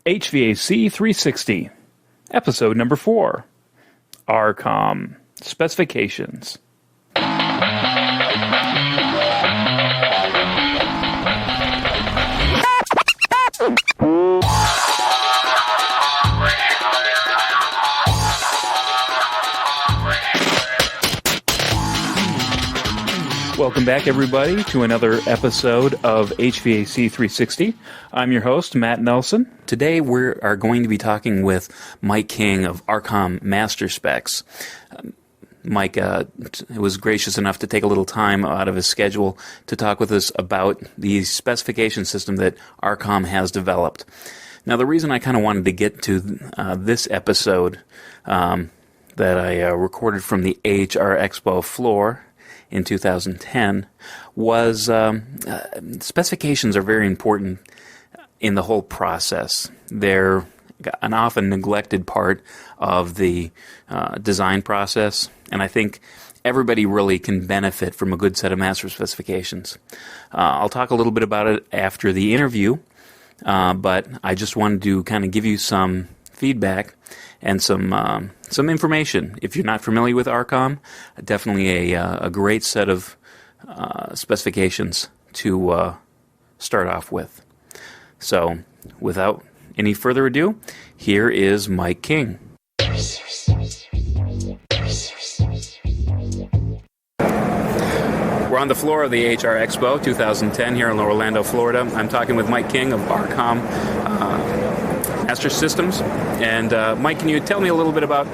HVAC 360, episode number 4, ARCOM Specifications. Welcome back, everybody, to another episode of HVAC 360. I'm your host, Matt Nelson. Today we are going to be talking with Mike King of ARCOM Master Specs. Mike was gracious enough to take a little time out of his schedule to talk with us about the specification system that ARCOM has developed. Now, the reason I kind of wanted to get to this episode that I recorded from the AHR Expo floor in 2010 was specifications are very important in the whole process. They're an often neglected part of the design process, and I think everybody really can benefit from a good set of master specifications. I'll talk a little bit about it after the interview, but I just wanted to kind of give you some feedback and some information. If you're not familiar with ARCOM, definitely a great set of specifications to start off with. So, without any further ado, here is Mike King. We're on the floor of the AHR Expo 2010 here in Orlando, Florida. I'm talking with Mike King of ARCOM Master Systems. And Mike, can you tell me a little bit about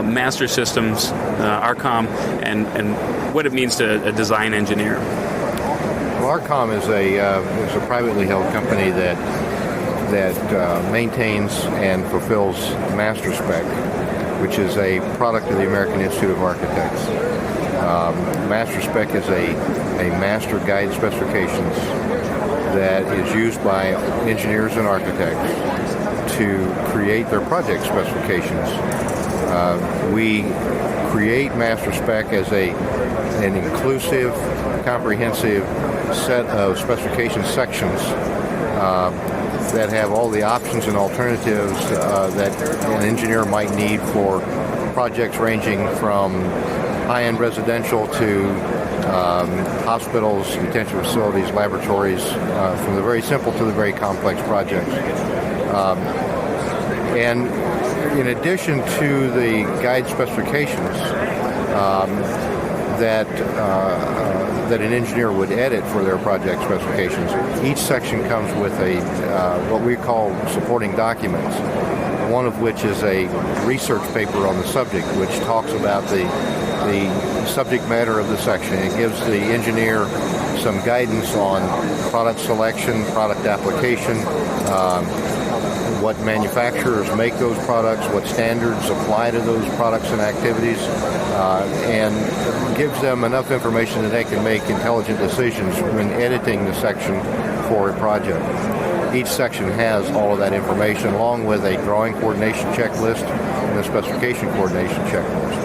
Master Systems, ARCOM, and what it means to a design engineer? Well, ARCOM is a privately held company that maintains and fulfills Master Spec, which is a product of the American Institute of Architects. Master Spec is a master guide specifications that is used by engineers and architects to create their project specifications. We create Master Spec as an inclusive, comprehensive set of specification sections that have all the options and alternatives that an engineer might need for projects ranging from high-end residential to hospitals, detention facilities, laboratories, from the very simple to the very complex projects. And in addition to the guide specifications that an engineer would edit for their project specifications, each section comes with what we call supporting documents, one of which is a research paper on the subject, which talks about the subject matter of the section. It gives the engineer some guidance on product selection, product application, what manufacturers make those products, what standards apply to those products and activities, and gives them enough information that they can make intelligent decisions when editing the section for a project. Each section has all of that information along with a drawing coordination checklist and a specification coordination checklist.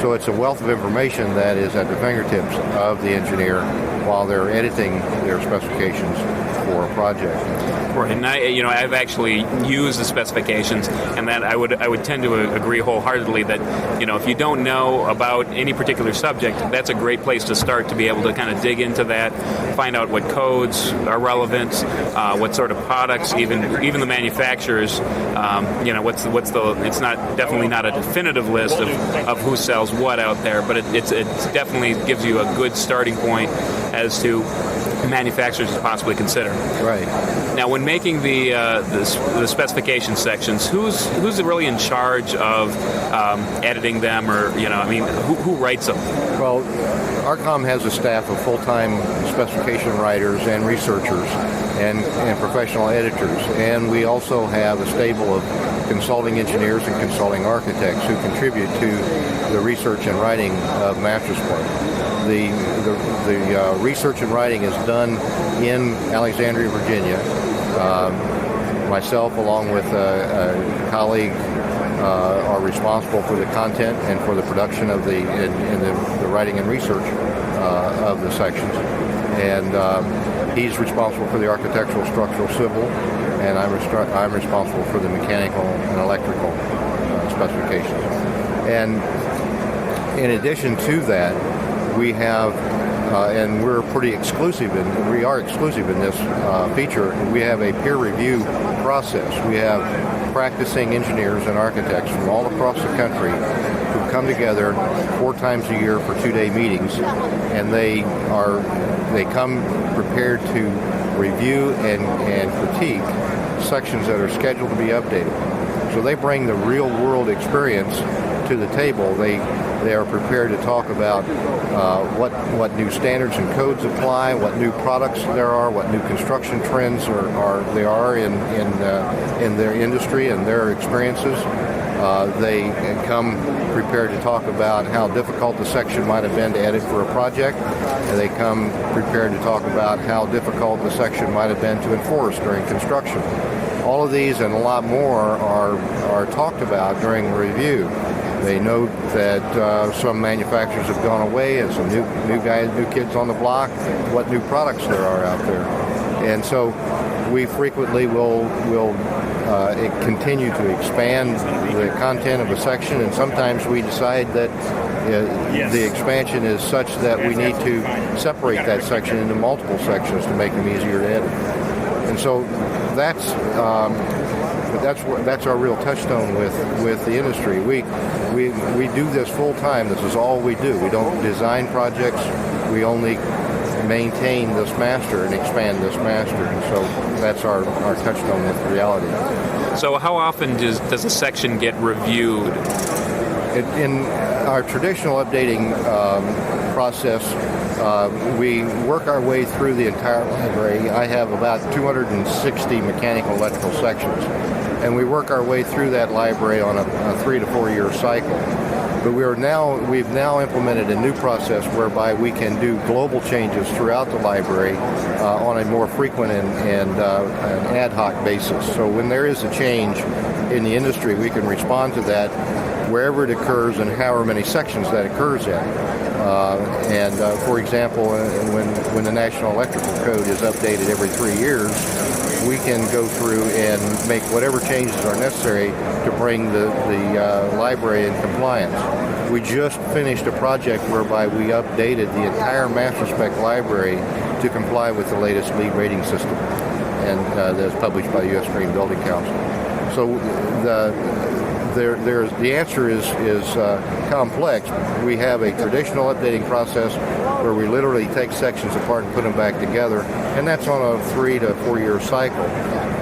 So it's a wealth of information that is at the fingertips of the engineer while they're editing their specifications for a project. Right, and I've actually used the specifications, and that I would tend to agree wholeheartedly that, if you don't know about any particular subject, that's a great place to start to be able to kind of dig into that, find out what codes are relevant, what sort of products, even the manufacturers, it's definitely not a definitive list of who sells what out there, but it definitely gives you a good starting point as to manufacturers to possibly consider. Right. Now, when making the specification sections, who's really in charge of editing them, or who writes them? Well, ARCOM has a staff of full-time specification writers and researchers and professional editors, and we also have a stable of consulting engineers and consulting architects who contribute to the research and writing of Master Spec. The research and writing is done in Alexandria, Virginia. Myself, along with a colleague, are responsible for the content and for the production of the writing and research of the sections. And he's responsible for the architectural, structural, civil, and I'm responsible for the mechanical and electrical specifications. And in addition to that, we have, and we're pretty exclusive, and we are exclusive in this feature, we have a peer review process. We have practicing engineers and architects from all across the country who come together 4 times a year for 2-day meetings, and they come prepared to review and critique sections that are scheduled to be updated. So they bring the real world experience to the table. They are prepared to talk about what new standards and codes apply, what new products there are, what new construction trends there are in their industry and their experiences. They come prepared to talk about how difficult the section might have been to edit for a project, and they come prepared to talk about how difficult the section might have been to enforce during construction. All of these and a lot more are talked about during the review. They note that some manufacturers have gone away and some new kids on the block, what new products there are out there. And so we frequently will continue to expand the content of a section, and sometimes we decide that the expansion is such that we need to separate that section into multiple sections to make them easier to edit. And so that's our real touchstone with the industry. We do this full time. This is all we do. We don't design projects. We only maintain this master and expand this master. And so that's our touchstone with reality. So how often does a section get reviewed? In our traditional updating process, we work our way through the entire library. I have about 260 mechanical electrical sections, and we work our way through that library on a 3 to 4 year cycle. But we've now implemented a new process whereby we can do global changes throughout the library on a more frequent and an ad hoc basis. So when there is a change in the industry, we can respond to that wherever it occurs and however many sections that occurs in. For example, when the National Electrical Code is updated every 3 years, we can go through and make whatever changes are necessary to bring the library in compliance. We just finished a project whereby we updated the entire master spec library to comply with the latest lead rating system, and that's published by the U.S. Green Building Council. So the answer is complex. We have a traditional updating process where we literally take sections apart and put them back together, and that's on a 3 to 4 year cycle.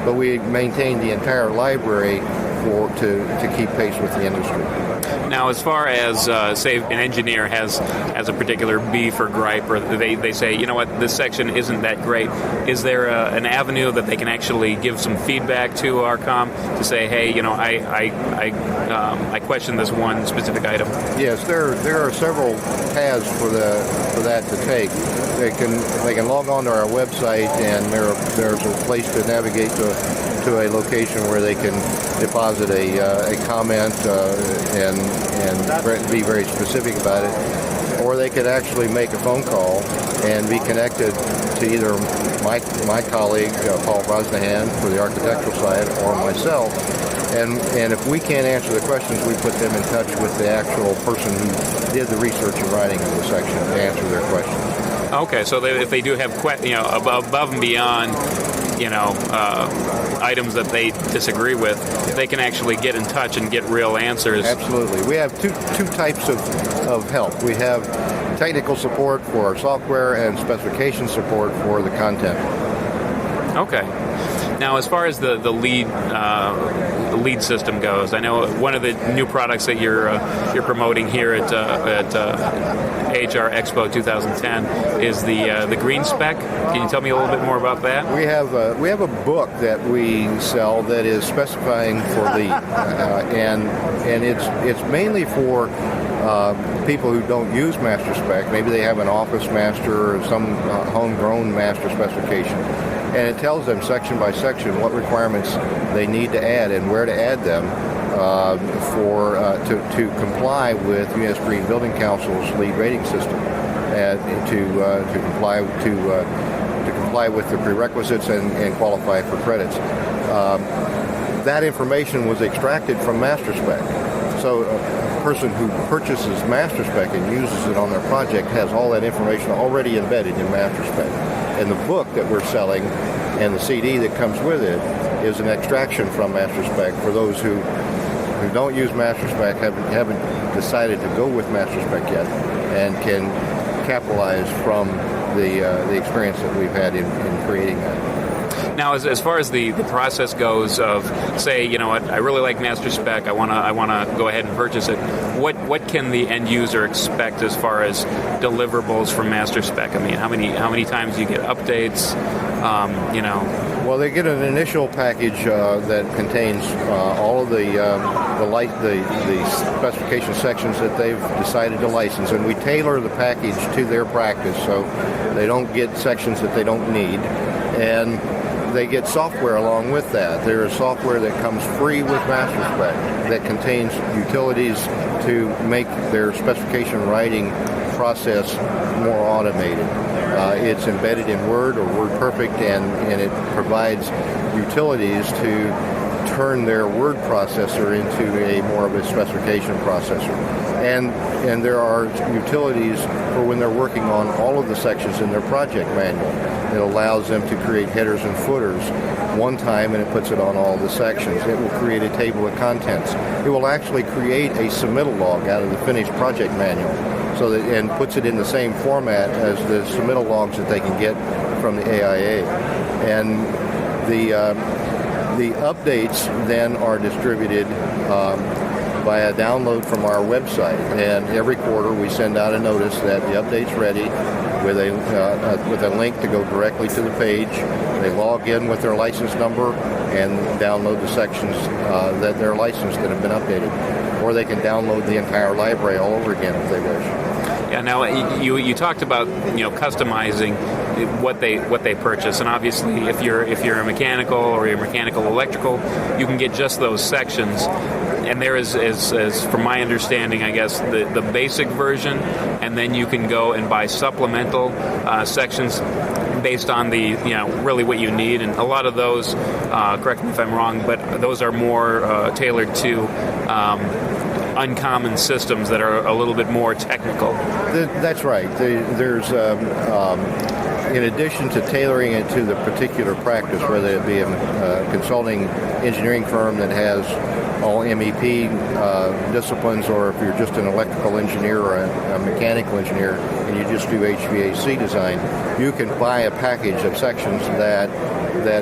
But we maintain the entire library to keep pace with the industry. Now, as far as, say, an engineer has a particular beef or gripe, or they say, you know what, this section isn't that great, is there an avenue that they can actually give some feedback to ARCOM to say, hey, you know, I question this one specific item? Yes, there are several paths for that to take. They can log on to our website, and there's a place to navigate to a location where they can deposit a comment and be very specific about it. Or they could actually make a phone call and be connected to either my colleague, Paul Brosnahan, for the architectural side, or myself. And if we can't answer the questions, we put them in touch with the actual person who did the research and writing of the section to answer their questions. Okay, so if they do have above and beyond, items that they disagree with, they can actually get in touch and get real answers. Absolutely. We have two types of help. We have technical support for our software and specification support for the content. Okay. Now, as far as the lead system goes, I know one of the new products that you're promoting here at AHR Expo 2010 is the green spec. Can you tell me a little bit more about that? We have a book that we sell that is specifying for lead, and it's mainly for people who don't use master spec. Maybe they have an office master or some homegrown master specification. And it tells them section by section what requirements they need to add and where to add them to comply with U.S. Green Building Council's lead rating system, and to comply with the prerequisites and qualify for credits. that information was extracted from MasterSpec. So a person who purchases MasterSpec and uses it on their project has all that information already embedded in MasterSpec. And the book that we're selling and the CD that comes with it is an extraction from MasterSpec for those who don't use MasterSpec, haven't decided to go with MasterSpec yet, and can capitalize from the experience that we've had in creating that. Now, as far as the process goes of, say, you know what, I really like MasterSpec, I wanna go ahead and purchase it. What can the end user expect as far as deliverables from MasterSpec? I mean, how many times do you get updates? Well, they get an initial package that contains all of the specification sections that they've decided to license, and we tailor the package to their practice, so they don't get sections that they don't need, and they get software along with that. There is software that comes free with MasterSpec that contains utilities to make their specification writing process more automated. It's embedded in Word or WordPerfect, and it provides utilities to turn their word processor into a more of a specification processor. And there are utilities for when they're working on all of the sections in their project manual. It allows them to create headers and footers one time, and it puts it on all the sections. It will create a table of contents. It will actually create a submittal log out of the finished project manual, and puts it in the same format as the submittal logs that they can get from the AIA. And the updates then are distributed by a download from our website, and every quarter we send out a notice that the update's ready with a link to go directly to the page. They log in with their license number and download the sections that they're licensed that have been updated, or they can download the entire library all over again if they wish. Yeah. Now you talked about customizing what they purchase, and obviously if you're a mechanical or you're mechanical electrical, you can get just those sections. And there is, as from my understanding, I guess, the basic version, and then you can go and buy supplemental sections based on the really what you need. And a lot of those, correct me if I'm wrong, but those are more tailored to uncommon systems that are a little bit more technical. That's right. There's in addition to tailoring it to the particular practice, whether it be a consulting engineering firm that has all MEP disciplines, or if you're just an electrical engineer or a mechanical engineer and you just do HVAC design, you can buy a package of sections that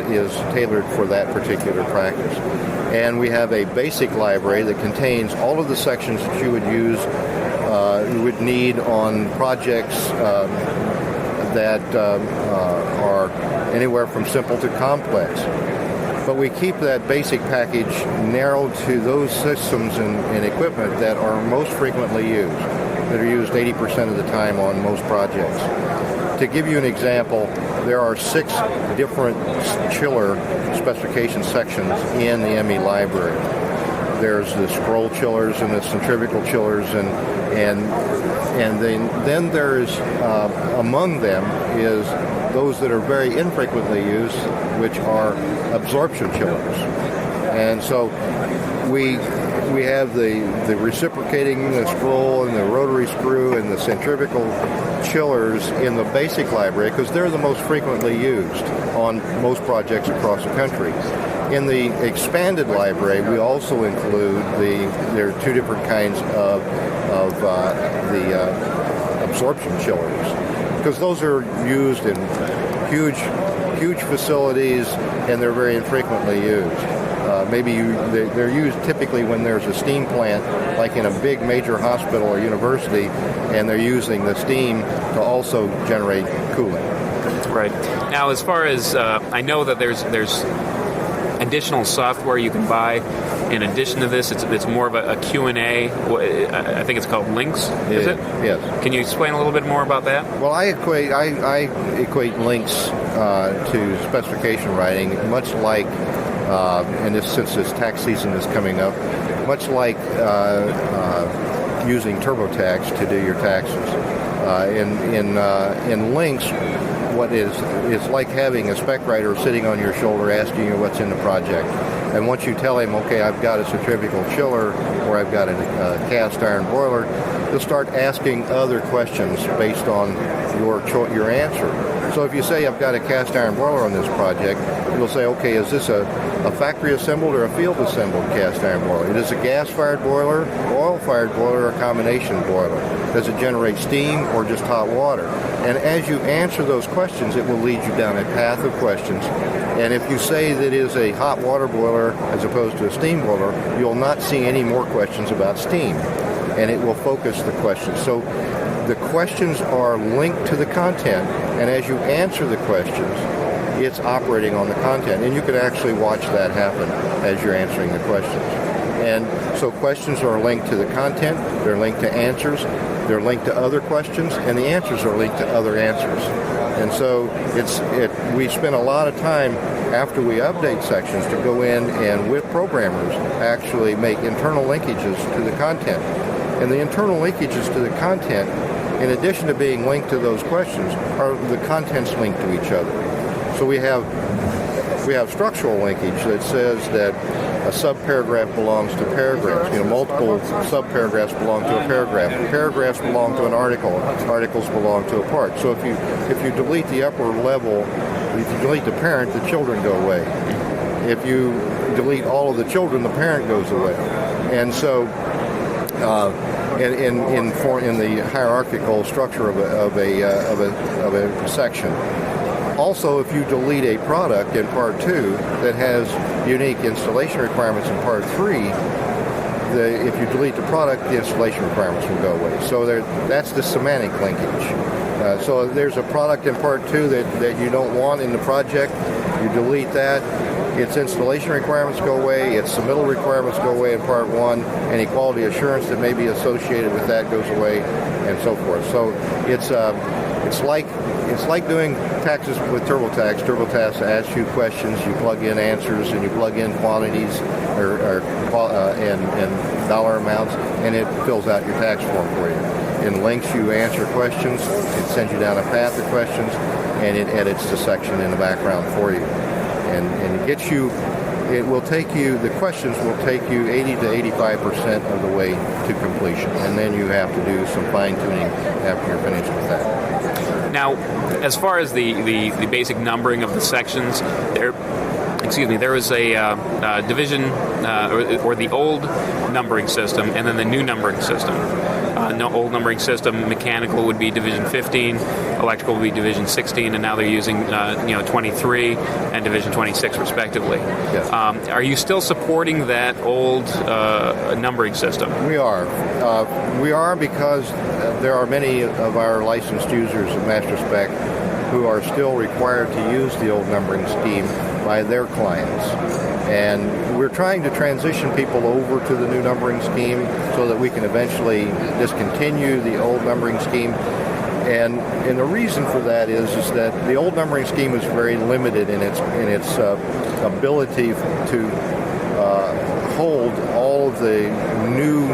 is tailored for that particular practice. And we have a basic library that contains all of the sections that you would need on projects that are anywhere from simple to complex. But we keep that basic package narrowed to those systems and equipment that are most frequently used, that are used 80% of the time on most projects. To give you an example, there are 6 different chiller specification sections in the ME library. There's the scroll chillers and the centrifugal chillers, and then there's among them is those that are very infrequently used, which are absorption chillers. And so we have the reciprocating, the scroll, and the rotary screw, and the centrifugal chillers in the basic library because they're the most frequently used on most projects across the country. In the expanded library, we also include there are 2 different kinds of the absorption chillers, because those are used in huge facilities and they're very infrequently used. They're used typically when there's a steam plant, like in a big major hospital or university, and they're using the steam to also generate cooling. Right. Now, as far as I know that there's additional software you can buy in addition to this. It's more of a Q&A. I think it's called Links. Is it? Yes. Can you explain a little bit more about that? Well, I equate Links to specification writing, much like, since this tax season is coming up, much like using TurboTax to do your taxes. In Links, what is like having a spec writer sitting on your shoulder asking you what's in the project. And once you tell him, okay, I've got a centrifugal chiller or I've got a cast iron boiler, you'll start asking other questions based on your answer. So if you say, I've got a cast iron boiler on this project, you'll say, okay, is this a factory assembled or a field assembled cast iron boiler? Is it a gas-fired boiler, oil-fired boiler, or a combination boiler? Does it generate steam or just hot water? And as you answer those questions, it will lead you down a path of questions. And if you say that it is a hot water boiler as opposed to a steam boiler, you'll not see any more questions about steam. And it will focus the questions. So the questions are linked to the content, and as you answer the questions, it's operating on the content. And you can actually watch that happen as you're answering the questions. And so questions are linked to the content, they're linked to answers, they're linked to other questions, and the answers are linked to other answers. And so we spend a lot of time after we update sections to go in and with programmers actually make internal linkages to the content. And the internal linkages to the content, in addition to being linked to those questions, are the contents linked to each other. So we have structural linkage that says that a subparagraph belongs to paragraphs. Multiple subparagraphs belong to a paragraph. Paragraphs belong to an article. Articles belong to a part. So if you delete the upper level, if you delete the parent, the children go away. If you delete all of the children, the parent goes away. And so in the hierarchical structure of a section. Also, if you delete a product in Part 2 that has unique installation requirements in Part 3, if you delete the product, the installation requirements will go away. So that's the semantic linkage. So there's a product in Part 2 that you don't want in the project, you delete that, its installation requirements go away, its submittal requirements go away in Part 1, any quality assurance that may be associated with that goes away, and so forth. So it's like doing taxes with TurboTax. TurboTax asks you questions, you plug in answers, and you plug in quantities and dollar amounts, and it fills out your tax form for you. In links, you answer questions, it sends you down a path of questions, and it edits the section in the background for you. And the questions will take you 80 to 85% of the way to completion. And then you have to do some fine-tuning after you're finished with that. Now, as far as the basic numbering of the sections, there was a division, or the old numbering system, and then the new numbering system. Old numbering system, mechanical would be Division 15, electrical would be Division 16, and now they're using 23 and Division 26 respectively. Yes. Are you still supporting that old numbering system? We are. We are because there are many of our licensed users of Master Spec who are still required to use the old numbering scheme by their clients. And we're trying to transition people over to the new numbering scheme so that we can eventually discontinue the old numbering scheme. And the reason for that is that the old numbering scheme is very limited in its ability to hold all of the new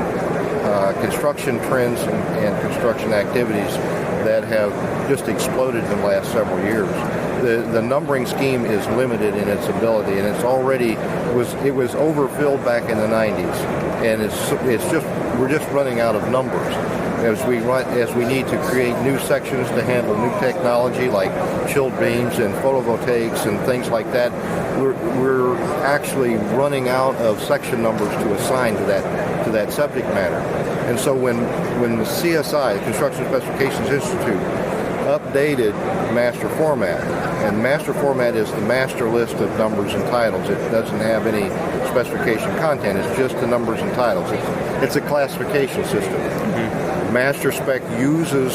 construction trends and construction activities that have just exploded in the last several years. The numbering scheme is limited in its ability, and it was overfilled back in the 90s, and we're just running out of numbers as we need to create new sections to handle new technology like chilled beams and photovoltaics and things like that. We're actually running out of section numbers to assign to that subject matter. And so when the CSI, Construction Specifications Institute, updated master format, and master format is the master list of numbers and titles. It doesn't have any specification content. It's just the numbers and titles. It's a classification system. Mm-hmm. Master Spec uses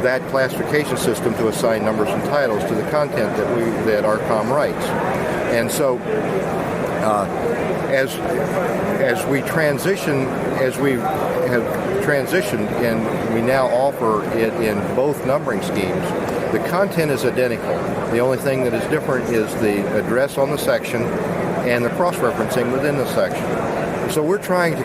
that classification system to assign numbers and titles to the content that ARCOM writes. And so as we have transitioned and we now offer it in both numbering schemes, the content is identical. The only thing that is different is the address on the section and the cross-referencing within the section. So we're trying to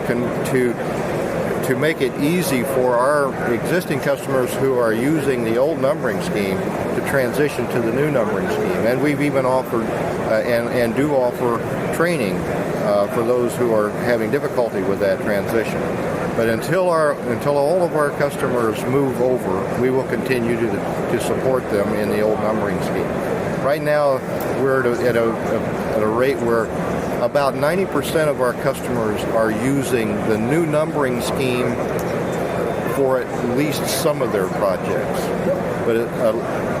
to make it easy for our existing customers who are using the old numbering scheme to transition to the new numbering scheme. And we've even offered and do offer training for those who are having difficulty with that transition. But until all of our customers move over, we will continue to support them in the old numbering scheme. Right now, we're at a rate where about 90% of our customers are using the new numbering scheme for at least some of their projects.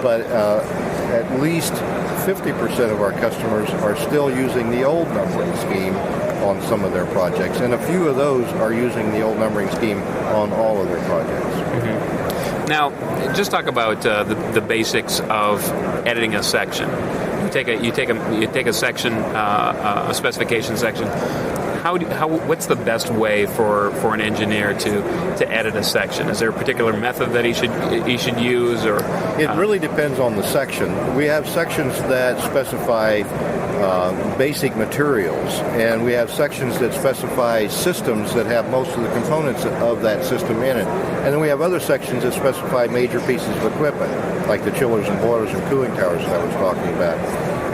But at least 50% of our customers are still using the old numbering scheme on some of their projects, and a few of those are using the old numbering scheme on all of their projects. Mm-hmm. Now, just talk about the basics of editing a section. You take a section, a specification section. What's the best way for an engineer to edit a section? Is there a particular method that he should use, or it really depends on the section. We have sections that specify basic materials, and we have sections that specify systems that have most of the components of that system in it. And then we have other sections that specify major pieces of equipment, like the chillers and boilers and cooling towers that I was talking about.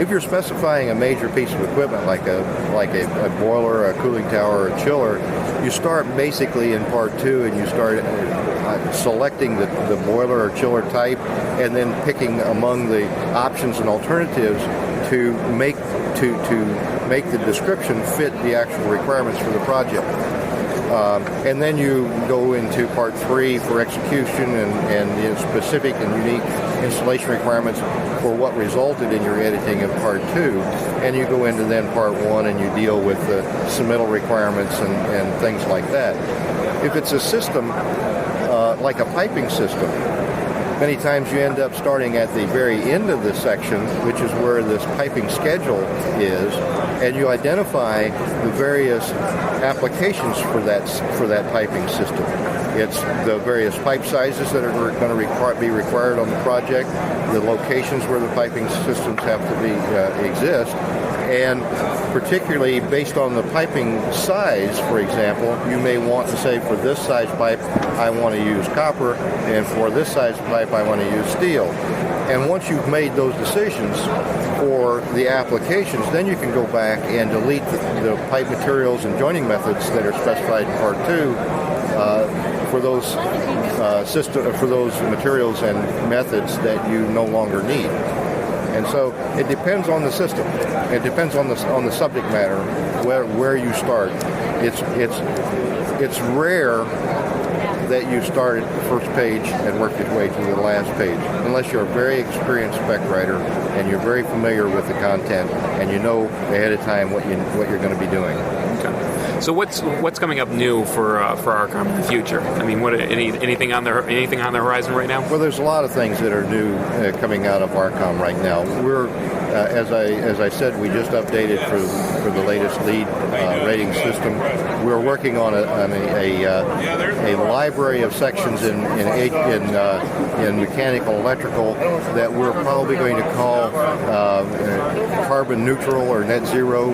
If you're specifying a major piece of equipment like a boiler, a cooling tower, or a chiller, you start basically in part 2, and you start selecting the boiler or chiller type, and then picking among the options and alternatives to make the description fit the actual requirements for the project. And then you go into part 3 for execution and the specific and unique installation requirements for what resulted in your editing of part 2. And you go into then part 1 and you deal with the submittal requirements and things like that. If it's a system like a piping system, many times you end up starting at the very end of the section, which is where this piping schedule is, and you identify the various applications for that piping system. It's the various pipe sizes that are going to be required on the project, the locations where the piping systems have to exist, and particularly based on the piping size, for example, you may want to say, for this size pipe, I want to use copper, and for this size pipe, I want to use steel. And once you've made those decisions for the applications, then you can go back and delete the pipe materials and joining methods that are specified in Part 2 for those materials and methods that you no longer need. And so it depends on the system. It depends on the subject matter where you start. It's rare that you start at the first page and work your way to the last page, unless you're a very experienced spec writer and you're very familiar with the content and you know ahead of time what you're going to be doing. Okay. So what's coming up new for ARCOM in the future? I mean, anything on the horizon right now? Well, there's a lot of things that are new coming out of ARCOM right now. We're as I said, we just updated for the latest lead rating system. We're working on a library of sections in mechanical electrical that we're probably going to call carbon neutral or net zero,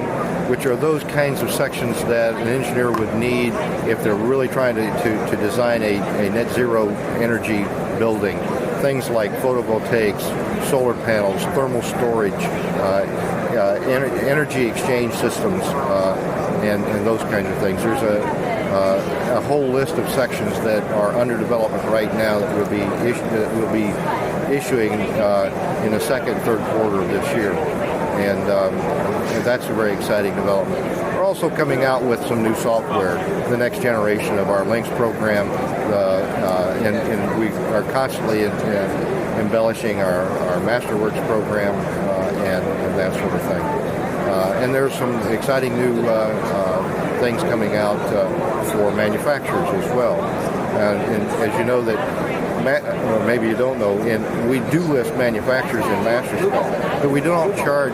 which are those kinds of sections that an engineer would need if they're really trying to design a net zero energy building. Things like photovoltaics, solar panels, thermal storage, energy exchange systems, and those kinds of things. There's a whole list of sections that are under development right now that will be issuing in the second, third quarter of this year, and that's a very exciting development. We're also coming out with some new software, the next generation of our Links program, and we are constantly embellishing our Masterworks program and that sort of thing. And there's some exciting new things coming out for manufacturers as well. And as you know, or maybe you don't know, and we do list manufacturers in MasterSpec, but we don't charge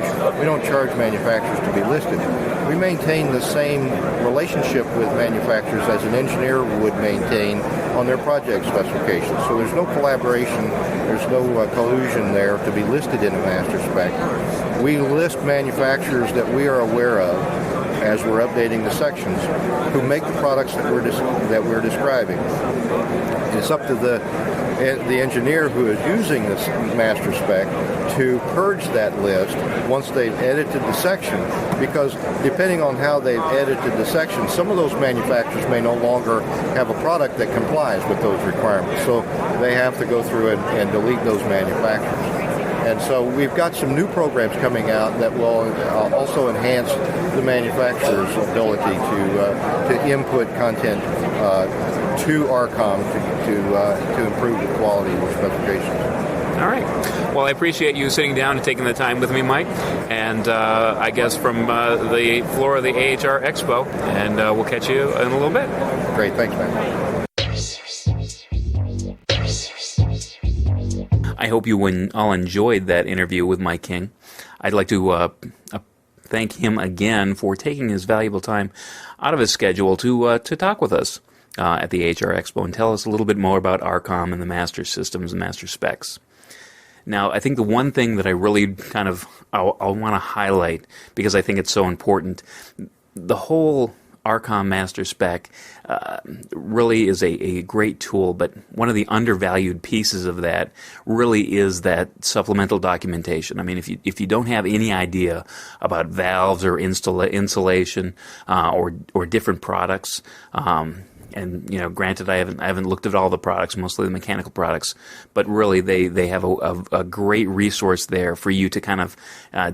manufacturers to be listed. We maintain the same relationship with manufacturers as an engineer would maintain on their project specifications. So there's no collaboration, there's no collusion there to be listed in a MasterSpec. We list manufacturers that we are aware of as we're updating the sections, who make the products that we're describing. It's up to the engineer who is using this master spec to purge that list once they've edited the section, because depending on how they've edited the section, some of those manufacturers may no longer have a product that complies with those requirements. So they have to go through and delete those manufacturers. And so we've got some new programs coming out that will also enhance the manufacturer's ability to input content to ARCOM to improve the quality of the specifications. All right. Well, I appreciate you sitting down and taking the time with me, Mike. And I guess from the floor of the AHR Expo, and we'll catch you in a little bit. Great. Thanks, man. I hope you all enjoyed that interview with Mike King. I'd like to thank him again for taking his valuable time out of his schedule to talk with us at the AHR Expo and tell us a little bit more about ARCOM and the master systems and master specs. Now, I think the one thing that I really kind of I'll want to highlight, because I think it's so important, the whole ARCOM master spec really is a great tool, but one of the undervalued pieces of that really is that supplemental documentation. I mean, if you don't have any idea about valves or insulation or different products, and granted, I haven't looked at all the products, mostly the mechanical products, but really they have a great resource there for you to kind of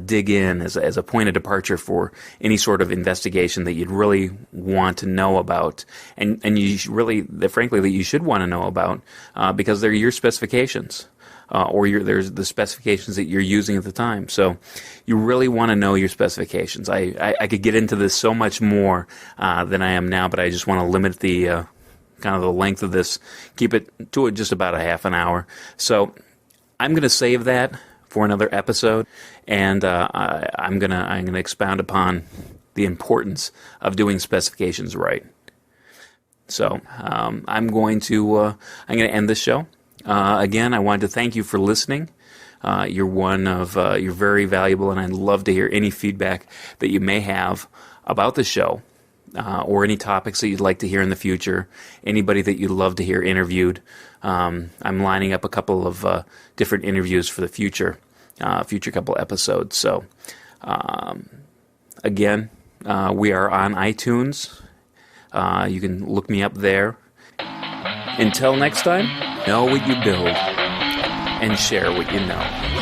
dig in as a point of departure for any sort of investigation that you'd really want to know about, and you really, frankly, that you should want to know about because they're your specifications. There's the specifications that you're using at the time. So you really want to know your specifications. I could get into this so much more than I am now, but I just want to limit the kind of the length of this, keep it to just about a half an hour. So I'm going to save that for another episode, and I'm gonna expound upon the importance of doing specifications right. So I'm going to end this show. Again, I wanted to thank you for listening. You're very valuable, and I'd love to hear any feedback that you may have about the show, or any topics that you'd like to hear in the future, anybody that you'd love to hear interviewed. I'm lining up a couple of different interviews for the future couple episodes. So, again, we are on iTunes. You can look me up there. Until next time, know what you build and share what you know.